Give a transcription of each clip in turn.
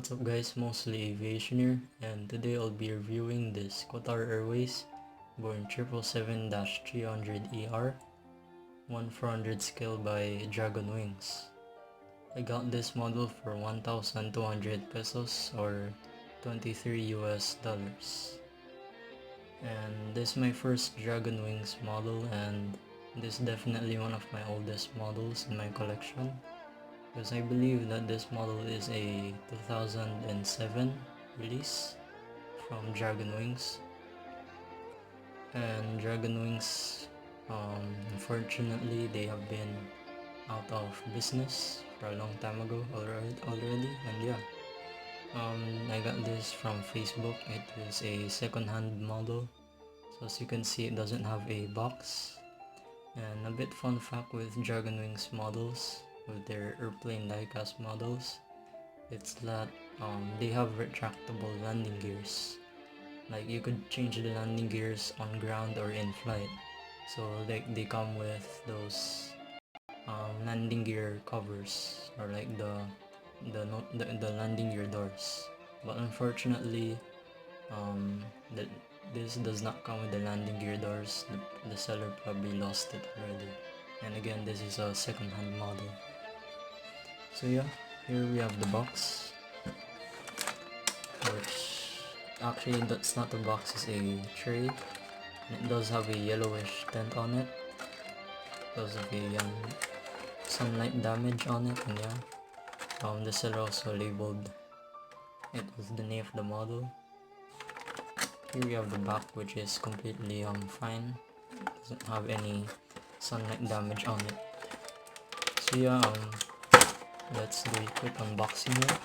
What's up guys, mostly aviation here, and today I'll be reviewing this Qatar Airways Boeing 777-300ER 1400 scale by Dragon Wings. I got this model for 1,200 pesos or 23 US dollars. And this is my first Dragon Wings model, and this is definitely one of my oldest models in my collection, because I believe that this model is a 2007 release from Dragon Wings. And Dragon Wings, unfortunately, they have been out of business for a long time ago already. And yeah, I got this from Facebook. It is a second-hand model, so as you can see, it doesn't have a box. And a bit fun fact with Dragon Wings models, with their airplane diecast models, it's that they have retractable landing gears. Like, you could change the landing gears on ground or in flight. So they come with those landing gear covers, or like the landing gear doors. But unfortunately, this does not come with the landing gear doors. The seller probably lost it already. And again, this is a second-hand model. So yeah, here we have the box, which actually, that's not the box, it's a tray, and it does have a yellowish tint on it because of a sunlight damage on it. And yeah, the seller also labeled it with the name of the model. Here we have the back, which is completely fine, doesn't have any sunlight damage on it. So yeah, let's do a quick unboxing here.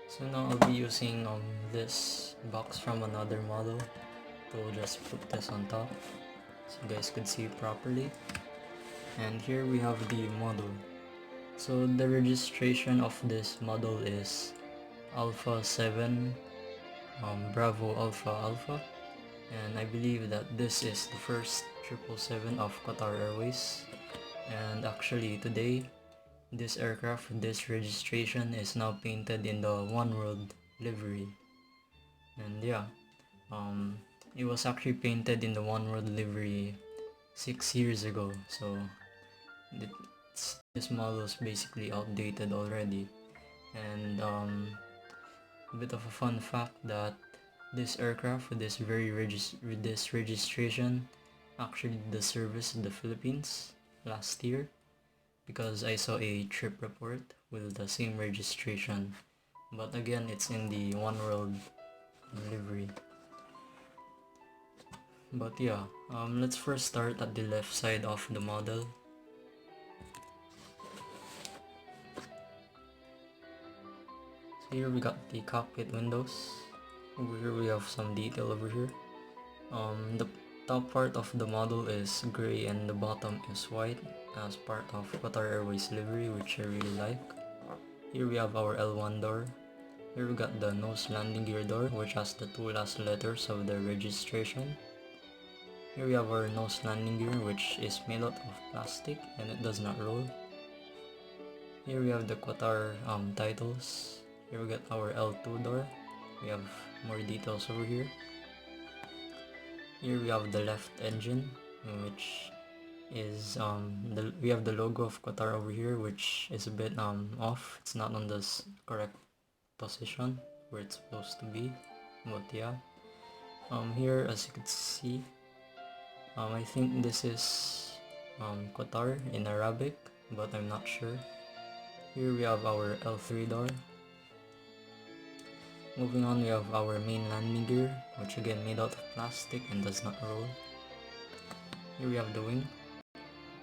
So now I'll be using this box from another model to just put this on top so you guys could see it properly. And here we have the model. So the registration of this model is Alpha 7 Bravo Alpha Alpha, and I believe that this is the first 777 of Qatar Airways. And actually today, this aircraft, this registration, is now painted in the One World livery. And yeah, it was actually painted in the One World livery 6 years ago, so this model is basically outdated already. And a bit of a fun fact that this aircraft with this registration actually did the service in the Philippines last year, because I saw a trip report with the same registration, but again, it's in the One World livery. But yeah, let's first start at the left side of the model. So here we got the cockpit windows. Over here we have some detail over here. The top part of the model is gray and the bottom is white, as part of Qatar Airways livery, which I really like. Here we have our L1 door. Here we got the nose landing gear door, which has the two last letters of the registration. Here we have our nose landing gear, which is made out of plastic and it does not roll. Here we have the Qatar titles. Here we got our L2 door. We have more details over here. Here we have the left engine, which is we have the logo of Qatar over here, which is a bit off. It's not on the correct position where it's supposed to be, but yeah. Here, as you can see, I think this is Qatar in Arabic, but I'm not sure. Here we have our L3 door. Moving on, we have our main landing gear, which again made out of plastic and does not roll. Here we have the wing,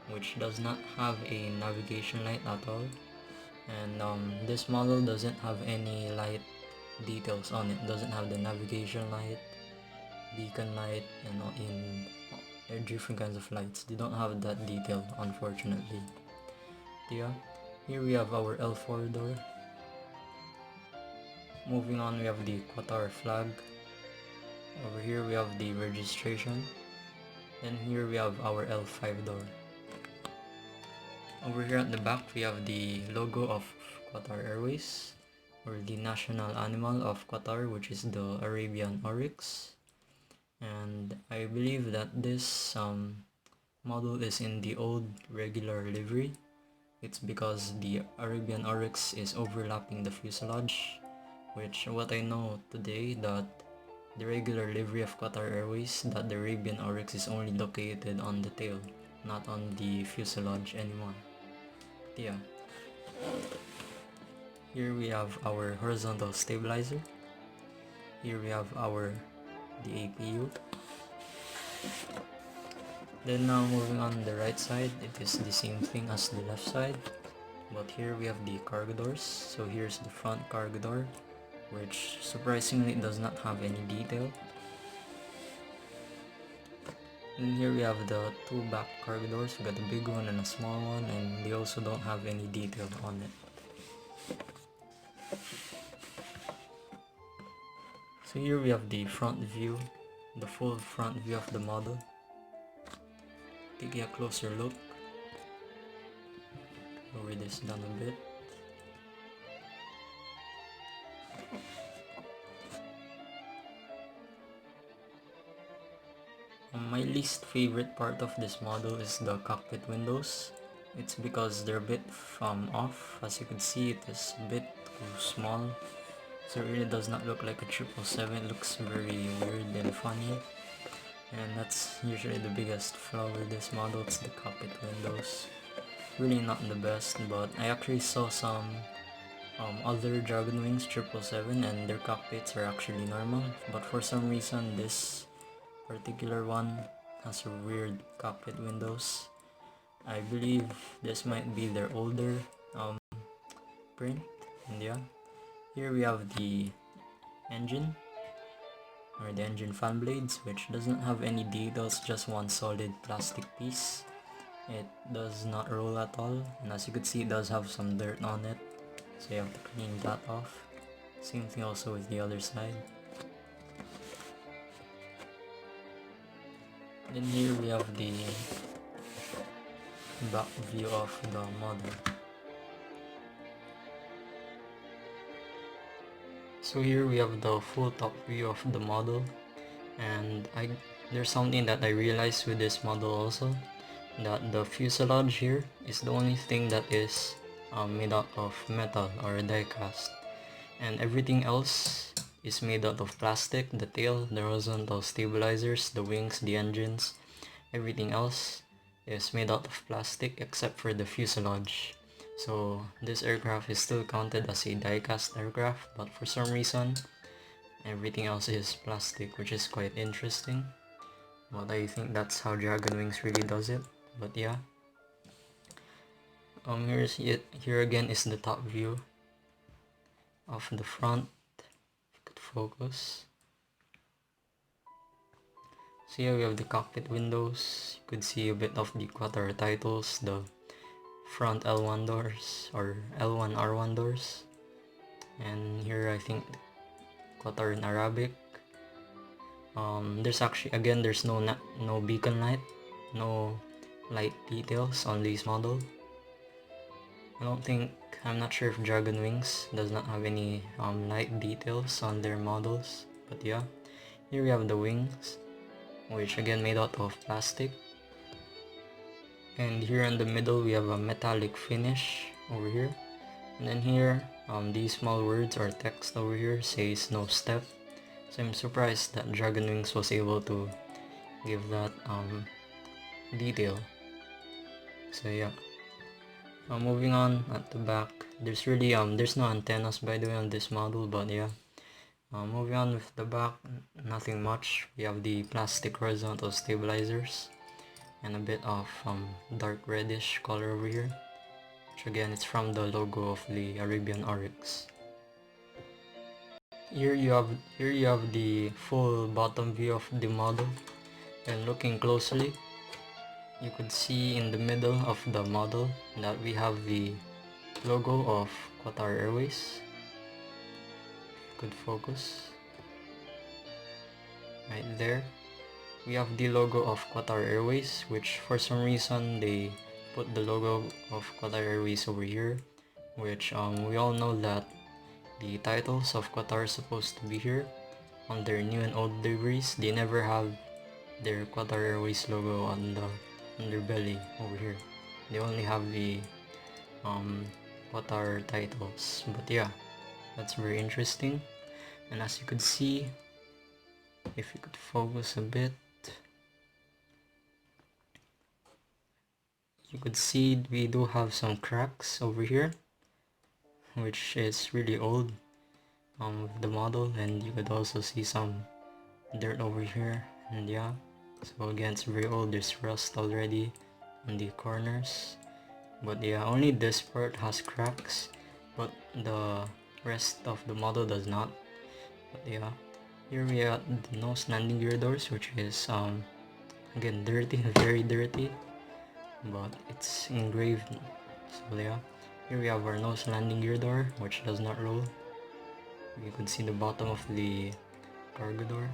which does not have a navigation light at all. And this model doesn't have any light details on it. Doesn't have the navigation light, beacon light, and different kinds of lights. They don't have that detail, unfortunately. Yeah, here we have our L4 door. Moving on, we have the Qatar flag. Over here we have the registration. Then here we have our L5 door. Over here at the back we have the logo of Qatar Airways, or the national animal of Qatar, which is the Arabian oryx. And I believe that this model is in the old regular livery. It's because the Arabian oryx is overlapping the fuselage, which what I know today that the regular livery of Qatar Airways, that the Arabian oryx is only located on the tail, not on the fuselage anymore. But yeah. Here we have our horizontal stabilizer. Here we have the APU. Then now moving on the right side, it is the same thing as the left side, but here we have the cargo doors. So here's the front cargo door, which surprisingly does not have any detail. And here we have the two back cargo doors. We got a big one and a small one, and they also don't have any detail on it. So here we have the front view, the full front view of the model. Taking a closer look, lower this down a bit. My least favorite part of this model is the cockpit windows. It's because they're a bit off. As you can see, it is a bit too small, so it really does not look like a 777. It looks very weird and funny, and that's usually the biggest flaw with this model. It's the cockpit windows. Really not the best, but I actually saw some other Dragon Wings 777 and their cockpits are actually normal, but for some reason this particular one has a weird cockpit windows. I believe this might be their older print. And yeah, here we have the engine, or the engine fan blades, which doesn't have any details, just one solid plastic piece. It does not roll at all, and as you can see, it does have some dirt on it, so you have to clean that off. Same thing also with the other side. Then here we have the back view of the model. So here we have the full top view of the model, and there's something that I realized with this model also, that the fuselage here is the only thing that is made out of metal or die cast, and everything else is made out of plastic. The tail, the horizontal stabilizers, the wings, the engines, everything else is made out of plastic except for the fuselage. So this aircraft is still counted as a die-cast aircraft, but for some reason everything else is plastic, which is quite interesting. But I think that's how Dragon Wings really does it. But yeah, here again is the top view of the front. If you could focus. So here we have the cockpit windows. You could see a bit of the Qatar titles, the front L1 doors, or L1 R1 doors, and here I think Qatar in Arabic. There's actually, again, there's no beacon light, no light details on this model. I'm not sure if Dragon Wings does not have any light details on their models, but yeah. Here we have the wings, which again made out of plastic. And here in the middle we have a metallic finish over here, and then here these small words or text over here says no step. So I'm surprised that Dragon Wings was able to give that detail. So yeah, moving on at the back, there's really there's no antennas by the way on this model, but yeah. Moving on with the back, nothing much. We have the plastic horizontal stabilizers and a bit of dark reddish color over here, which again it's from the logo of the Arabian oryx. Here you have the full bottom view of the model, and looking closely you could see in the middle of the model that we have the logo of Qatar Airways. If you could focus. right there. We have the logo of Qatar Airways, which for some reason they put the logo of Qatar Airways over here, which we all know that the titles of Qatar are supposed to be here on their new and old liveries. They never have their Qatar Airways logo on their belly over here. They only have the Qatar titles. But yeah, that's very interesting. And as you could see, if you could focus a bit, you could see we do have some cracks over here, which is really old with the model, and you could also see some dirt over here. And yeah, so again, it's very old. There's rust already on the corners, but yeah, only this part has cracks, but the rest of the model does not. But yeah, here we are at the nose landing gear doors, which is again dirty, very dirty, but it's engraved. So yeah, here we have our nose landing gear door, which does not roll. You can see the bottom of the cargo door.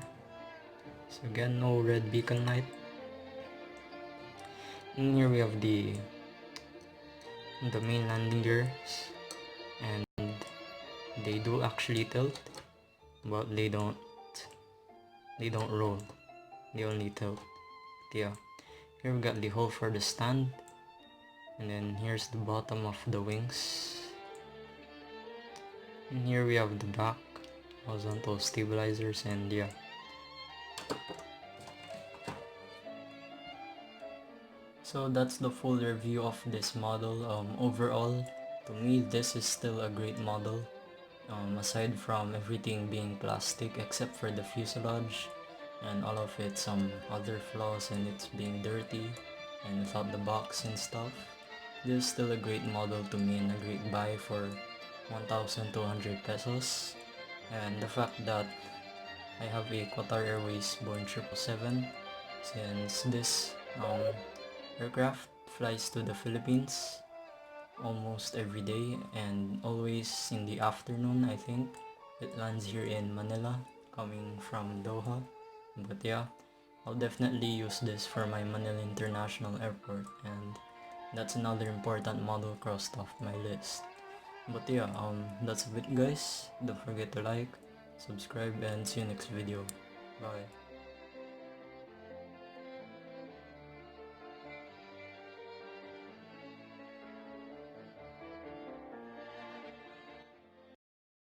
So again, no red beacon light. And here we have the main landing gears, and they do actually tilt, but they don't roll. They only tilt. Yeah, here we got the hole for the stand, and then here's the bottom of the wings, and here we have the back horizontal stabilizers. And yeah, so that's the full review of this model. Overall, to me, this is still a great model. Aside from everything being plastic except for the fuselage and all of its other flaws and it's being dirty and without the box and stuff, this is still a great model to me and a great buy for 1,200 pesos. And the fact that I have a Qatar Airways Boeing 777, since this aircraft flies to the Philippines almost every day and always in the afternoon. I think it lands here in Manila coming from Doha. But yeah, I'll definitely use this for my Manila International Airport, and that's another important model crossed off my list. But yeah, that's it guys. Don't forget to like, subscribe, and see you next video. Bye.